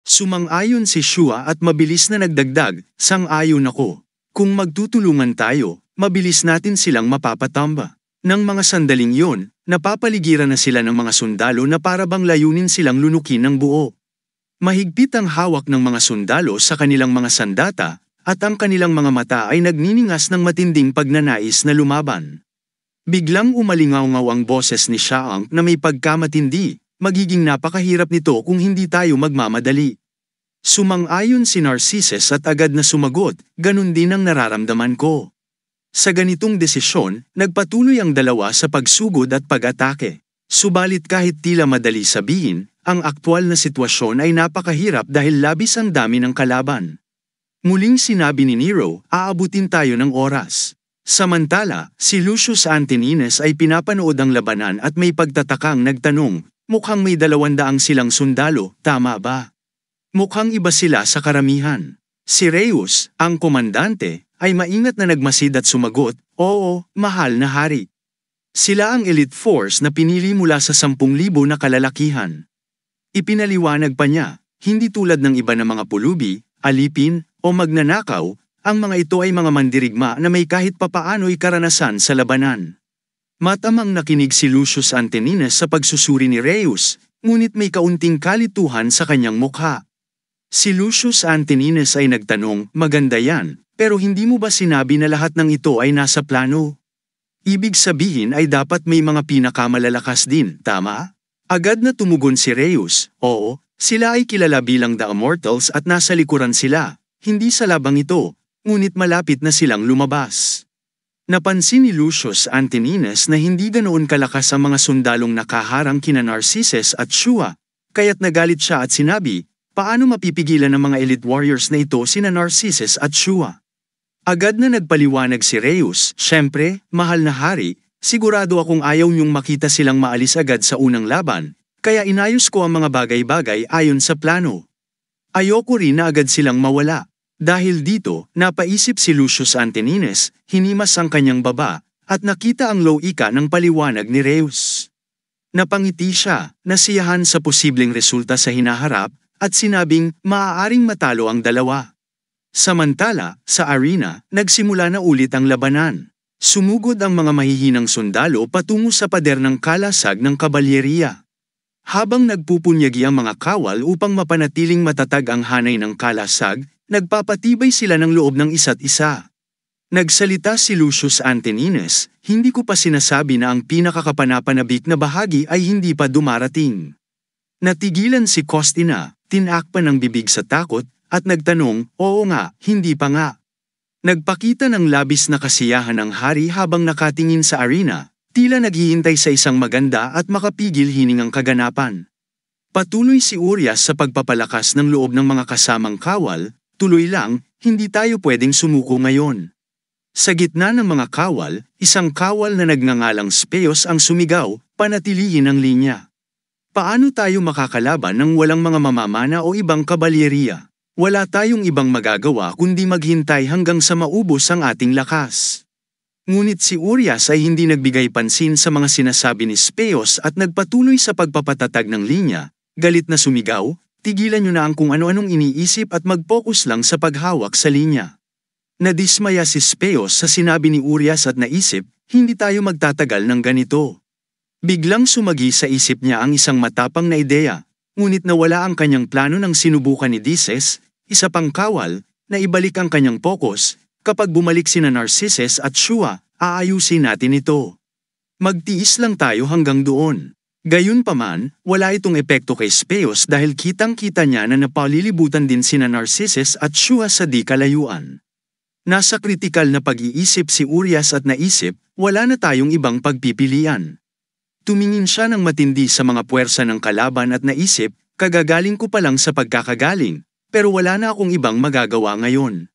Sumang-ayon si Shua at mabilis na nagdagdag, sang-ayon ako. Kung magtutulungan tayo, mabilis natin silang mapapatamba. Nang mga sandaling yon, napapaligiran na sila ng mga sundalo na parabang layunin silang lunukin ng buo. Mahigpit ang hawak ng mga sundalo sa kanilang mga sandata, at ang kanilang mga mata ay nagniningas ng matinding pagnanais na lumaban. Biglang umalingaw-ngaw ang boses ni Shaang na may pagkamatindi, magiging napakahirap nito kung hindi tayo magmamadali. Sumang-ayon si Narcissus at agad na sumagot, ganun din ang nararamdaman ko. Sa ganitong desisyon, nagpatuloy ang dalawa sa pagsugod at pag-atake. Subalit kahit tila madali sabihin, ang aktwal na sitwasyon ay napakahirap dahil labis ang dami ng kalaban. Muling sinabi ni Nero, aabutin tayo ng oras. Samantala, si Lucius Antonines ay pinapanood ang labanan at may pagtatakang nagtanong, mukhang may 200 silang sundalo, tama ba? Mukhang iba sila sa karamihan. Si Reus, ang komandante, ay maingat na nagmasid at sumagot, oo, mahal na hari. Sila ang elite force na pinili mula sa 10,000 na kalalakihan. Ipinaliwanag pa niya, hindi tulad ng iba na mga pulubi, alipin, o magnanakaw, ang mga ito ay mga mandirigma na may kahit papaano'y karanasan sa labanan. Matamang nakinig si Lucius Antonines sa pagsusuri ni Reus, ngunit may kaunting kalituhan sa kanyang mukha. Si Lucius Antonines ay nagtanong, maganda yan, pero hindi mo ba sinabi na lahat ng ito ay nasa plano? Ibig sabihin ay dapat may mga pinakamalalakas din, tama? Agad na tumugon si Reus, oo, sila ay kilala bilang The Immortals at nasa likuran sila, hindi sa labang ito, ngunit malapit na silang lumabas. Napansin ni Lucius Antonines na hindi ganoon kalakas ang mga sundalong nakaharang kina Narcissus at Shua, kaya't nagalit siya at sinabi, paano mapipigilan ng mga elite warriors na ito sina Narcissus at Shua? Agad na nagpaliwanag si Reus, syempre, mahal na hari, sigurado akong ayaw niyong makita silang maalis agad sa unang laban, kaya inayos ko ang mga bagay-bagay ayon sa plano. Ayoko rin na agad silang mawala. Dahil dito, napaisip si Lucius Antonines, hinimas ang kanyang baba, at nakita ang lowika ng paliwanag ni Reus. Napangiti siya, nasiyahan sa posibleng resulta sa hinaharap, at sinabing maaaring matalo ang dalawa. Samantala, sa arena, nagsimula na ulit ang labanan. Sumugod ang mga mahihinang sundalo patungo sa pader ng kalasag ng kabalyeriya. Habang nagpupunyagi ang mga kawal upang mapanatiling matatag ang hanay ng kalasag, nagpapatibay sila ng loob ng isa't isa. Nagsalita si Lucius Antonines, hindi ko pa sinasabi na ang pinakakapanapanabik na bahagi ay hindi pa dumarating. Natigilan si Costina, tinakpan ng bibig sa takot, at nagtanong, oo nga, hindi pa nga. Nagpakita ng labis na kasiyahan ang hari habang nakatingin sa arena, tila naghihintay sa isang maganda at makapigil hiningang kaganapan. Patuloy si Urias sa pagpapalakas ng loob ng mga kasamang kawal, tuloy lang, hindi tayo pwedeng sumuko ngayon. Sa gitna ng mga kawal, isang kawal na nagngangalang Speos ang sumigaw, panatilihin ang linya. Paano tayo makakalaban ng walang mga mamamana o ibang kabalyeriya? Wala tayong ibang magagawa kundi maghintay hanggang sa maubos ang ating lakas. Ngunit si Urias ay hindi nagbigay pansin sa mga sinasabi ni Speos at nagpatuloy sa pagpapatatag ng linya, galit na sumigaw, tigilan niyo na ang kung ano-anong iniisip at mag-focus lang sa paghawak sa linya. Nadismaya si Speos sa sinabi ni Urias at naisip, hindi tayo magtatagal ng ganito. Biglang sumagi sa isip niya ang isang matapang na ideya, ngunit nawala ang kanyang plano nang sinubukan ni Dices, isa pang kawal, na ibalik ang kanyang focus, kapag bumalik sina Narcissus at Shua, aayusin natin ito. Magtiis lang tayo hanggang doon. Gayunpaman, wala itong epekto kay Speos dahil kitang-kita niya na napalilibutan din sina Narcissus at Shua sa di kalayuan. Nasa kritikal na pag-iisip si Urias at naisip, wala na tayong ibang pagpipilian. Tumingin siya ng matindi sa mga puwersa ng kalaban at naisip, kagagaling ko pa lang sa pagkakagaling, pero wala na akong ibang magagawa ngayon.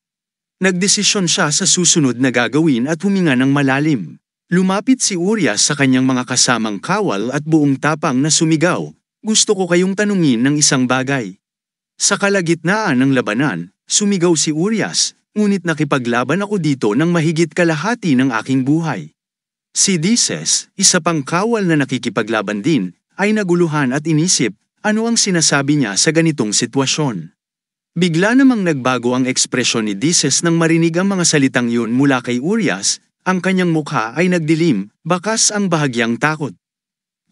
Nagdesisyon siya sa susunod na gagawin at huminga ng malalim. Lumapit si Urias sa kanyang mga kasamang kawal at buong tapang na sumigaw, gusto ko kayong tanungin ng isang bagay. Sa kalagitnaan ng labanan, sumigaw si Urias, ngunit nakipaglaban ako dito ng mahigit kalahati ng aking buhay. Si Dices, isa pang kawal na nakikipaglaban din, ay naguluhan at inisip, Ano ang sinasabi niya sa ganitong sitwasyon? Bigla namang nagbago ang ekspresyon ni Dices nang marinig ang mga salitang yun mula kay Urias, ang kanyang mukha ay nagdilim, bakas ang bahagyang takot.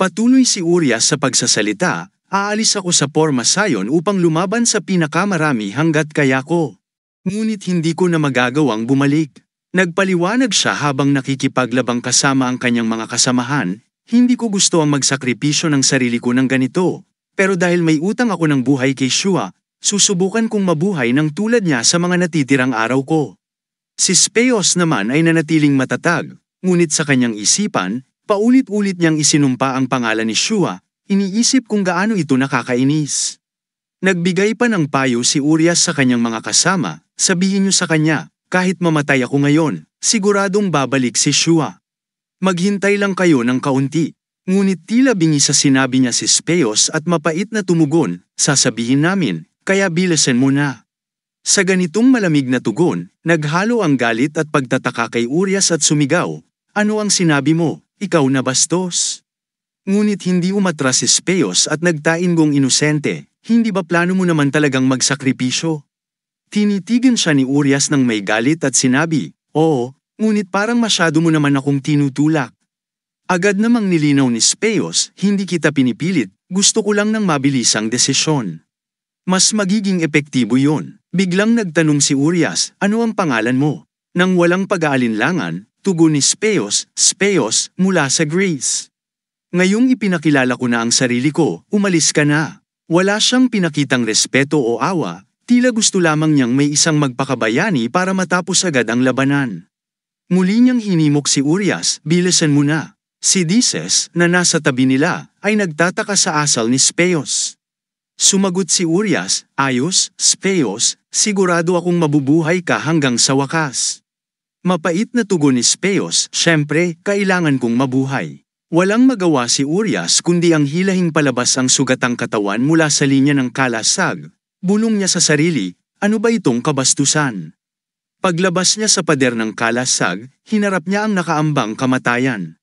Patuloy si Urias sa pagsasalita, aalis ako sa Porma Sion upang lumaban sa pinakamarami hanggat kaya ko. Ngunit hindi ko na magagawang bumalik. Nagpaliwanag siya habang nakikipaglabang kasama ang kanyang mga kasamahan, hindi ko gusto ang magsakripisyo ng sarili ko ng ganito. Pero dahil may utang ako ng buhay kay Shua, susubukan kong mabuhay ng tulad niya sa mga natitirang araw ko. Si Speos naman ay nanatiling matatag, ngunit sa kanyang isipan, paulit-ulit niyang isinumpa ang pangalan ni Shua, iniisip kung gaano ito nakakainis. Nagbigay pa ng payo si Urias sa kanyang mga kasama, sabihin niyo sa kanya, kahit mamatay ako ngayon, siguradong babalik si Shua. Maghintay lang kayo ng kaunti. Ngunit tila bingi sa sinabi niya si Speos at mapait na tumugon, sasabihin namin, kaya bilisan mo na. Sa ganitong malamig na tugon, naghalo ang galit at pagtataka kay Urias at sumigaw, ano ang sinabi mo, ikaw na bastos? Ngunit hindi umatras si Speos at nagtain gong inosente, hindi ba plano mo naman talagang magsakripisyo? Tinitigan siya ni Urias ng may galit at sinabi, oo, ngunit parang masyado mo naman akong tinutulak. Agad namang nilinaw ni Speos, hindi kita pinipilit, gusto ko lang ng mabilisang desisyon. Mas magiging epektibo yon. Biglang nagtanong si Urias, ano ang pangalan mo? Nang walang pag-aalinlangan, tugon ni Speos, Speos, mula sa Greece. Ngayong ipinakilala ko na ang sarili ko, umalis ka na. Wala siyang pinakitang respeto o awa, tila gusto lamang niyang may isang magpakabayani para matapos agad ang labanan. Muli niyang hinimok si Urias, bilisan mo na. Si Dices, na nasa tabi nila, ay nagtataka sa asal ni Speos. Sumagot si Urias, ayos, Speos, sigurado akong mabubuhay ka hanggang sa wakas. Mapait na tugon ni Speos, syempre, kailangan kong mabuhay. Walang magawa si Urias kundi ang hilahing palabas ang sugatang katawan mula sa linya ng kalasag. Bulong niya sa sarili, ano ba itong kabastusan? Paglabas niya sa pader ng kalasag, hinarap niya ang nakaambang kamatayan.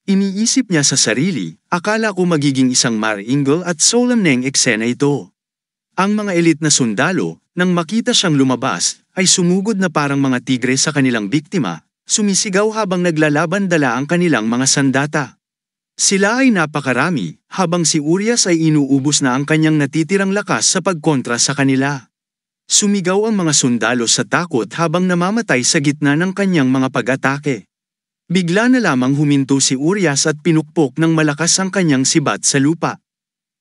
Iniisip niya sa sarili, akala ko magiging isang maringal at solemneng eksena ito. Ang mga elit na sundalo, nang makita siyang lumabas, ay sumugod na parang mga tigre sa kanilang biktima, sumisigaw habang naglalaban dala ang kanilang mga sandata. Sila ay napakarami, habang si Urias ay inuubos na ang kanyang natitirang lakas sa pagkontra sa kanila. Sumigaw ang mga sundalo sa takot habang namamatay sa gitna ng kanyang mga pag-atake. Bigla na lamang huminto si Urias at pinukpok ng malakas ang kanyang sibat sa lupa.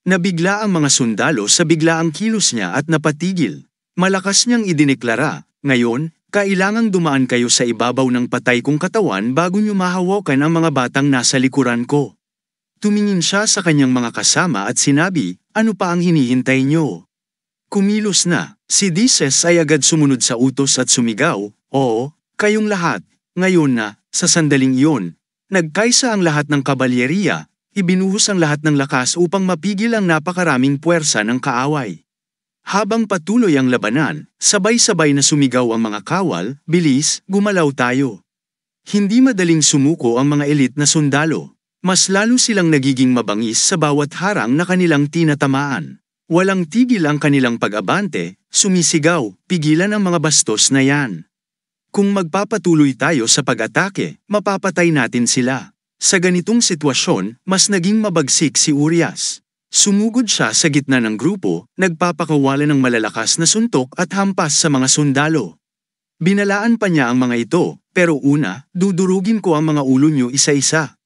Nabigla ang mga sundalo sa biglaang kilos niya at napatigil. Malakas niyang idineklara, ngayon, kailangang dumaan kayo sa ibabaw ng patay kong katawan bago niyo mahawakan ang mga batang nasa likuran ko. Tumingin siya sa kanyang mga kasama at sinabi, ano pa ang hinihintay niyo? Kumilos na, si Dices ay agad sumunod sa utos at sumigaw, oo, kayong lahat, ngayon na. Sa sandaling iyon, nagkaisa ang lahat ng kabalyeriya, ibinuhos ang lahat ng lakas upang mapigil ang napakaraming puwersa ng kaaway. Habang patuloy ang labanan, sabay-sabay na sumigaw ang mga kawal, bilis, gumalaw tayo. Hindi madaling sumuko ang mga elit na sundalo. Mas lalo silang nagiging mabangis sa bawat harang na kanilang tinatamaan. Walang tigil ang kanilang pag-abante, sumisigaw, pigilan ang mga bastos na yan. Kung magpapatuloy tayo sa pag-atake, mapapatay natin sila. Sa ganitong sitwasyon, mas naging mabagsik si Urias. Sumugod siya sa gitna ng grupo, nagpapakawala ng malalakas na suntok at hampas sa mga sundalo. Binalaan pa niya ang mga ito, pero una, dudurugin ko ang mga ulo niyo isa-isa.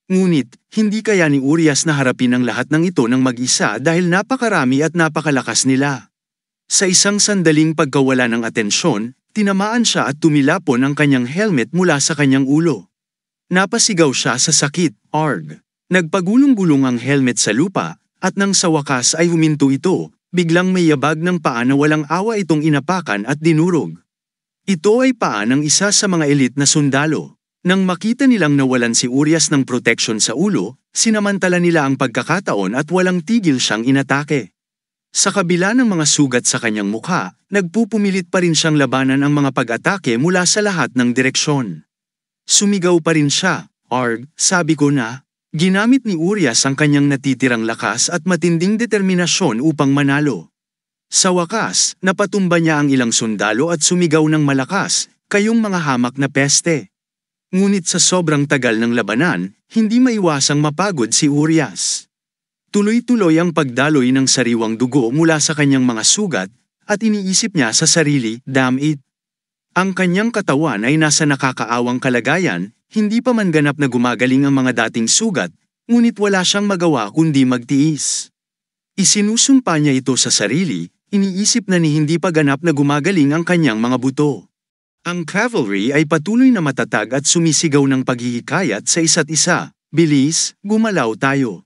Ngunit, hindi kaya ni Urias na harapin ang lahat ng ito ng mag-isa dahil napakarami at napakalakas nila. Sa isang sandaling pagkawala ng atensyon, tinamaan siya at tumilapon ang kanyang helmet mula sa kanyang ulo. Napasigaw siya sa sakit, arg. Nagpagulong-gulong ang helmet sa lupa, at nang sa wakas ay huminto ito, biglang may yabag ng paa na walang awa itong inapakan at dinurog. Ito ay paa ng isa sa mga elit na sundalo. Nang makita nilang nawalan si Urias ng proteksyon sa ulo, sinamantala nila ang pagkakataon at walang tigil siyang inatake. Sa kabila ng mga sugat sa kanyang mukha, nagpupumilit pa rin siyang labanan ang mga pag-atake mula sa lahat ng direksyon. Sumigaw pa rin siya, arg, sabi ko na. Ginamit ni Urias ang kanyang natitirang lakas at matinding determinasyon upang manalo. Sa wakas, napatumba niya ang ilang sundalo at sumigaw ng malakas, "Kayong mga hamak na peste!" Ngunit sa sobrang tagal ng labanan, hindi maiwasang mapagod si Urias. Tuloy-tuloy ang pagdaloy ng sariwang dugo mula sa kanyang mga sugat, at iniisip niya sa sarili, "Damn it!" Ang kanyang katawan ay nasa nakakaawang kalagayan, hindi pa man ganap na gumagaling ang mga dating sugat, ngunit wala siyang magawa kundi magtiis. Isinusumpa niya ito sa sarili, iniisip na ni hindi pa ganap na gumagaling ang kanyang mga buto. Ang cavalry ay patuloy na matatag at sumisigaw ng paghihikayat sa isa't isa, "Bilis, gumalaw tayo."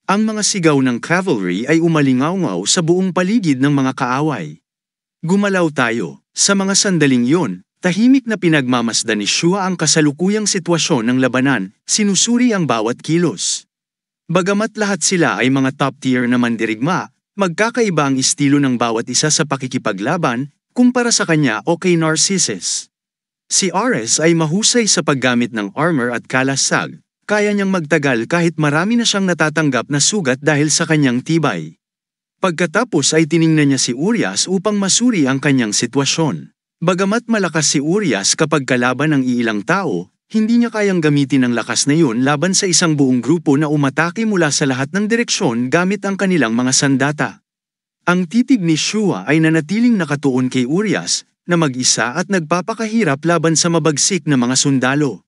Ang mga sigaw ng cavalry ay umalingaw-ngaw sa buong paligid ng mga kaaway. Gumalaw tayo. Sa mga sandaling iyon, tahimik na pinagmamasdan ni Shua ang kasalukuyang sitwasyon ng labanan, sinusuri ang bawat kilos. Bagamat lahat sila ay mga top-tier na mandirigma, magkakaiba ang estilo ng bawat isa sa pakikipaglaban, kumpara sa kanya o kay Narcissus. Si Ares ay mahusay sa paggamit ng armor at kalasag, kaya niyang magtagal kahit marami na siyang natatanggap na sugat dahil sa kanyang tibay. Pagkatapos ay tiningnan niya si Urias upang masuri ang kanyang sitwasyon. Bagamat malakas si Urias kapag kalaban ng iilang tao, hindi niya kayang gamitin ang lakas na yun laban sa isang buong grupo na umatake mula sa lahat ng direksyon gamit ang kanilang mga sandata. Ang titig ni Shua ay nanatiling nakatuon kay Urias, na mag-isa at nagpapakahirap laban sa mabagsik na mga sundalo.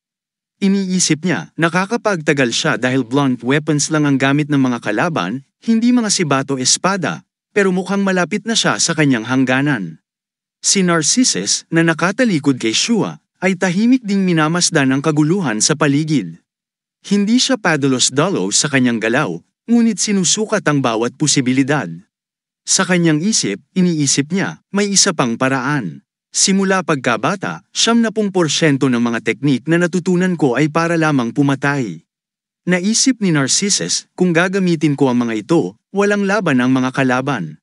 Iniisip niya, nakakapagtagal siya dahil blunt weapons lang ang gamit ng mga kalaban, hindi mga sibato-espada, pero mukhang malapit na siya sa kanyang hangganan. Si Narcissus, na nakatalikod kay Shua, ay tahimik ding minamasdan ang kaguluhan sa paligid. Hindi siya padalos-dalos sa kanyang galaw, ngunit sinusukat ang bawat posibilidad. Sa kanyang isip, iniisip niya, may isa pang paraan. Simula pagkabata, 70% ng mga teknik na natutunan ko ay para lamang pumatay. Naisip ni Narcissus, kung gagamitin ko ang mga ito, walang laban ang mga kalaban.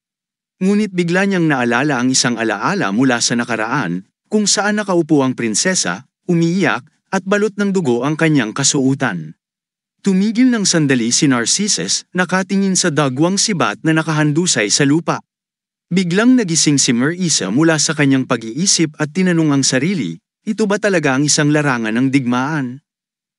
Ngunit bigla niyang naalala ang isang alaala mula sa nakaraan, kung saan nakaupo ang prinsesa, umiiyak, at balot ng dugo ang kanyang kasuutan. Tumigil ng sandali si Narcissus, nakatingin sa dagwang sibat na nakahandusay sa lupa. Biglang nagising si Marisa mula sa kanyang pag-iisip at tinanong ang sarili, ito ba talaga ang isang larangan ng digmaan?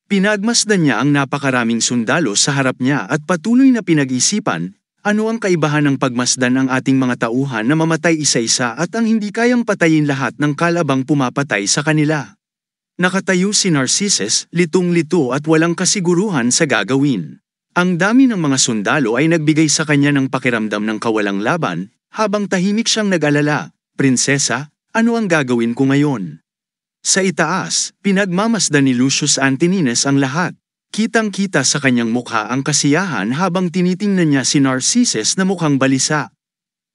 Pinagmasdan niya ang napakaraming sundalo sa harap niya at patuloy na pinag-isipan, ano ang kaibahan ng pagmasdan ng ating mga tauhan na mamatay isa-isa at ang hindi kayang patayin lahat ng kalabang pumapatay sa kanila. Nakatayo si Narcissus, litong-lito at walang kasiguruhan sa gagawin. Ang dami ng mga sundalo ay nagbigay sa kanya ng pakiramdam ng kawalang laban, habang tahimik siyang nag-alala, "Prinsesa, ano ang gagawin ko ngayon?" Sa itaas, pinagmamasdan ni Lucius Antinines ang lahat. Kitang-kita sa kanyang mukha ang kasiyahan habang tinitingnan niya si Narcissus na mukhang balisa.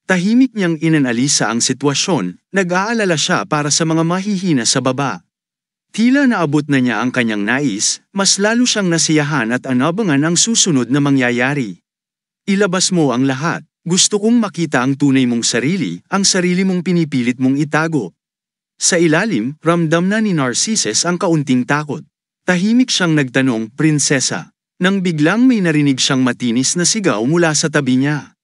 Tahimik niyang inanalisa ang sitwasyon, nag-aalala siya para sa mga mahihina sa baba. Tila naabot na niya ang kanyang nais, mas lalo siyang nasiyahan at anabangan ang susunod na mangyayari. "Ilabas mo ang lahat. Gusto kong makita ang tunay mong sarili, ang sarili mong pinipilit mong itago." Sa ilalim, ramdam na ni Narcissus ang kaunting takot. Tahimik siyang nagtanong, "Prinsesa?" Nang biglang may narinig siyang matinis na sigaw mula sa tabi niya.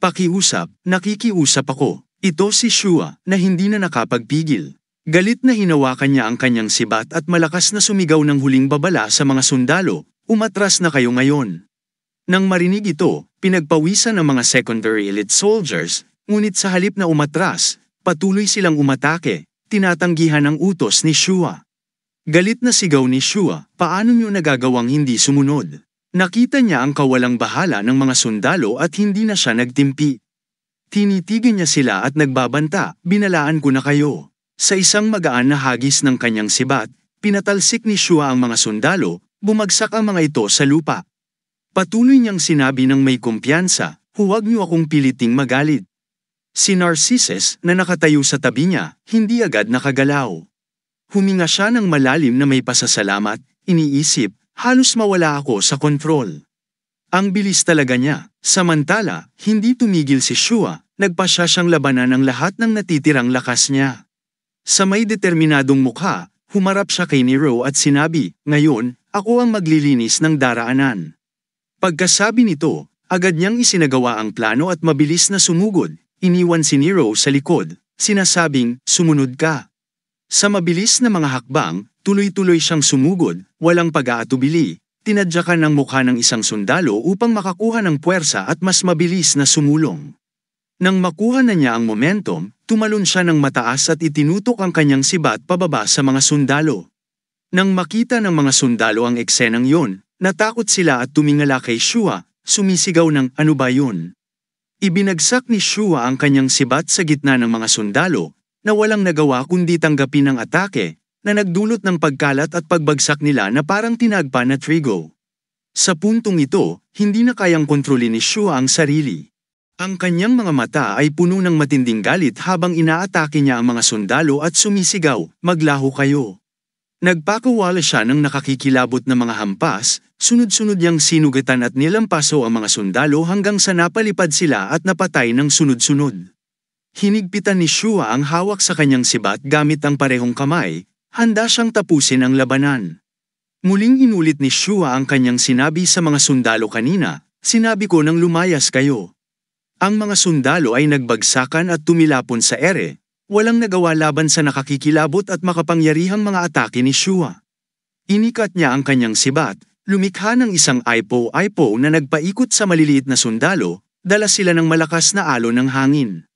"Pakiusap, nakikiusap ako." Ito si Shua, na hindi na nakapagpigil. Galit na hinawakan niya ang kanyang sibat at malakas na sumigaw ng huling babala sa mga sundalo, "Umatras na kayo ngayon." Nang marinig ito, pinagpawisan ng mga secondary elite soldiers, ngunit sa halip na umatras, patuloy silang umatake, tinatanggihan ang utos ni Shua. Galit na sigaw ni Shua, "Paano niyo nagagawang hindi sumunod?" Nakita niya ang kawalang bahala ng mga sundalo at hindi na siya nagtimpi. Tinitigan niya sila at nagbabanta, "Binalaan ko na kayo." Sa isang magaan na hagis ng kanyang sibat, pinatalsik ni Shua ang mga sundalo, bumagsak ang mga ito sa lupa. Patuloy niyang sinabi ng may kumpiyansa, "Huwag niyo akong piliting magalit." Si Narcissus, na nakatayo sa tabi niya, hindi agad nakagalaw. Huminga siya ng malalim na may pasasalamat, iniisip, halos mawala ako sa kontrol. Ang bilis talaga niya. Samantala, hindi tumigil si Shua, nagpasya siyang labanan ang lahat ng natitirang lakas niya. Sa may determinadong mukha, humarap siya kay Nero at sinabi, "Ngayon, ako ang maglilinis ng daraanan. Pagkasabi nito, agad niyang isinagawa ang plano at mabilis na sumugod, iniwan si Nero sa likod, sinasabing, sumunod ka. Sa mabilis na mga hakbang, tuloy-tuloy siyang sumugod, walang pag-aatubili, tinadyakan ang mukha ng isang sundalo upang makakuha ng puwersa at mas mabilis na sumulong. Nang makuha na niya ang momentum, tumalon siya ng mataas at itinutok ang kanyang sibat pababa sa mga sundalo. Nang makita ng mga sundalo ang eksenang yon, natakot sila at tumingala kay Shua, sumisigaw ng ano ba yun? Ibinagsak ni Shua ang kanyang sibat sa gitna ng mga sundalo, na walang nagawa kundi tanggapin ang atake, na nagdulot ng pagkalat at pagbagsak nila na parang tinagpa na trigo. Sa puntong ito, hindi na kayang kontrolin ni Shua ang sarili. Ang kanyang mga mata ay puno ng matinding galit habang inaatake niya ang mga sundalo at sumisigaw, maglaho kayo. Nagpakawala siya ng nakakikilabot na mga hampas, sunod-sunod niyang sinugatan at nilampaso ang mga sundalo hanggang sa napalipad sila at napatay ng sunod-sunod. Hinigpitan ni Shua ang hawak sa kanyang sibat gamit ang parehong kamay, handa siyang tapusin ang labanan. Muling inulit ni Shua ang kanyang sinabi sa mga sundalo kanina, sinabi ko nang lumayas kayo. Ang mga sundalo ay nagbagsakan at tumilapon sa ere, walang nagawa laban sa nakakikilabot at makapangyarihang mga atake ni Shua. Inikat niya ang kanyang sibat, lumikha ng isang ipo-ipo na nagpaikot sa maliliit na sundalo, dala sila ng malakas na alon ng hangin.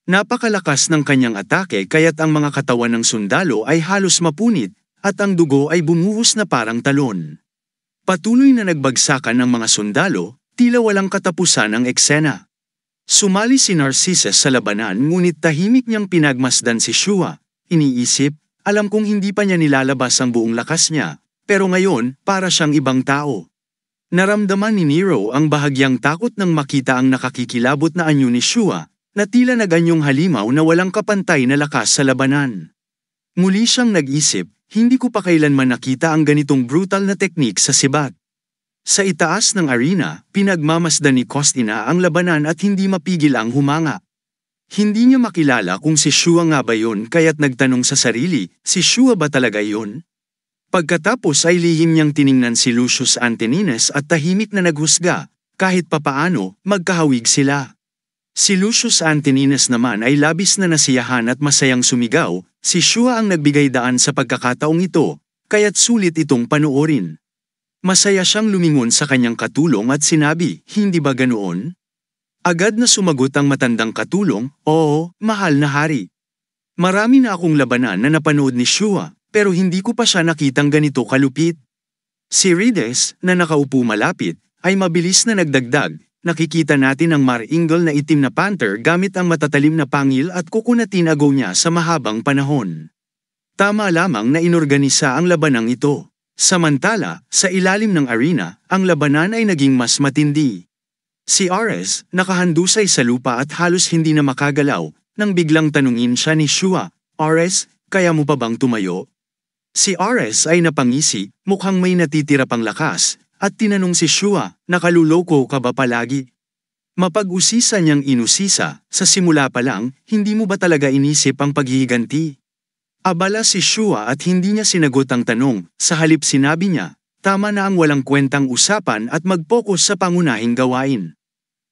Napakalakas ng kanyang atake kaya't ang mga katawan ng sundalo ay halos mapunit, at ang dugo ay bumuhos na parang talon. Patuloy na nagbagsakan ng mga sundalo, tila walang katapusan ang eksena. Sumali si Narcissus sa labanan ngunit tahimik niyang pinagmasdan si Shua, iniisip, alam kong hindi pa niya nilalabas ang buong lakas niya, pero ngayon, para siyang ibang tao. Naramdaman ni Nero ang bahagyang takot nang makita ang nakakikilabot na anyo ni Shua, na tila naganyong halimaw na walang kapantay na lakas sa labanan. Muli siyang nag-isip, hindi ko pa kailanman nakita ang ganitong brutal na teknik sa sibat. Sa itaas ng arena, pinagmamasdan ni Costina ang labanan at hindi mapigil ang humanga. Hindi niya makilala kung si Shua nga ba yun kaya't nagtanong sa sarili, si Shua ba talaga yun? Pagkatapos ay lihim niyang tiningnan si Lucius Antonines at tahimik na naghusga, kahit papaano, magkahawig sila. Si Lucius Antonines naman ay labis na nasiyahan at masayang sumigaw, si Shua ang nagbigay daan sa pagkakataong ito, kaya't sulit itong panoorin. Masaya siyang lumingon sa kanyang katulong at sinabi, hindi ba ganoon? Agad na sumagot ang matandang katulong, oo, mahal na hari. Marami na akong labanan na napanood ni Shua, pero hindi ko pa siya nakitang ganito kalupit. Si Rides, na nakaupo malapit, ay mabilis na nagdagdag, nakikita natin ang maringal na itim na panther gamit ang matatalim na pangil at kukunatin agaw niya sa mahabang panahon. Tama lamang na inorganisa ang labanang ito. Samantala, sa ilalim ng arena, ang labanan ay naging mas matindi. Si Ares, nakahandusay sa lupa at halos hindi na makagalaw, nang biglang tanungin siya ni Shua, Ares, kaya mo pa bang tumayo? Si Ares ay napangisi, mukhang may natitira pang lakas, at tinanong si Shua, nakaluloko ka ba palagi? Mapag-usisa niyang inusisa, sa simula pa lang, hindi mo ba talaga inisip ang paghihiganti? Abala si Shua at hindi niya sinagot ang tanong, sa halip sinabi niya, tama na ang walang kwentang usapan at mag-focus sa pangunahing gawain.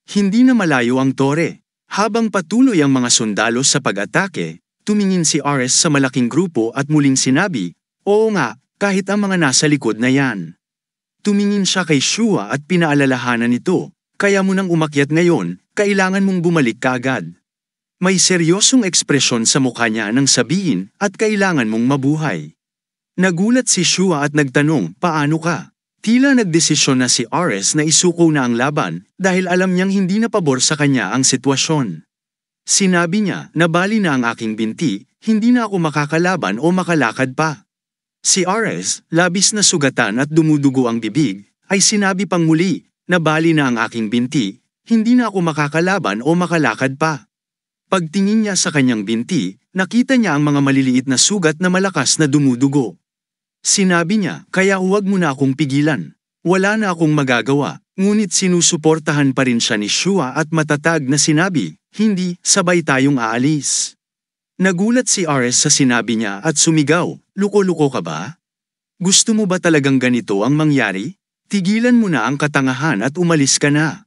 Hindi na malayo ang tore. Habang patuloy ang mga sundalo sa pag-atake, tumingin si Ares sa malaking grupo at muling sinabi, oo nga, kahit ang mga nasa likod na yan. Tumingin siya kay Shua at pinaalalahanan nito, kaya mo nang umakyat ngayon, kailangan mong bumalik kaagad. May seryosong ekspresyon sa mukha niya nang sabihin at kailangan mong mabuhay. Nagulat si Shua at nagtanong, paano ka? Tila nagdesisyon na si Ares na isuko na ang laban dahil alam niyang hindi na pabor sa kanya ang sitwasyon. Sinabi niya, nabali na ang aking binti, hindi na ako makakalaban o makalakad pa. Si Ares, labis na sugatan at dumudugo ang bibig, ay sinabi pang muli, nabali na ang aking binti, hindi na ako makakalaban o makalakad pa. Pagtingin niya sa kanyang binti, nakita niya ang mga maliliit na sugat na malakas na dumudugo. Sinabi niya, kaya huwag mo na akong pigilan. Wala na akong magagawa, ngunit sinusuportahan pa rin siya ni Shua at matatag na sinabi, hindi, sabay tayong aalis. Nagulat si Ares sa sinabi niya at sumigaw, luko-luko ka ba? Gusto mo ba talagang ganito ang mangyari? Tigilan mo na ang katangahan at umalis ka na.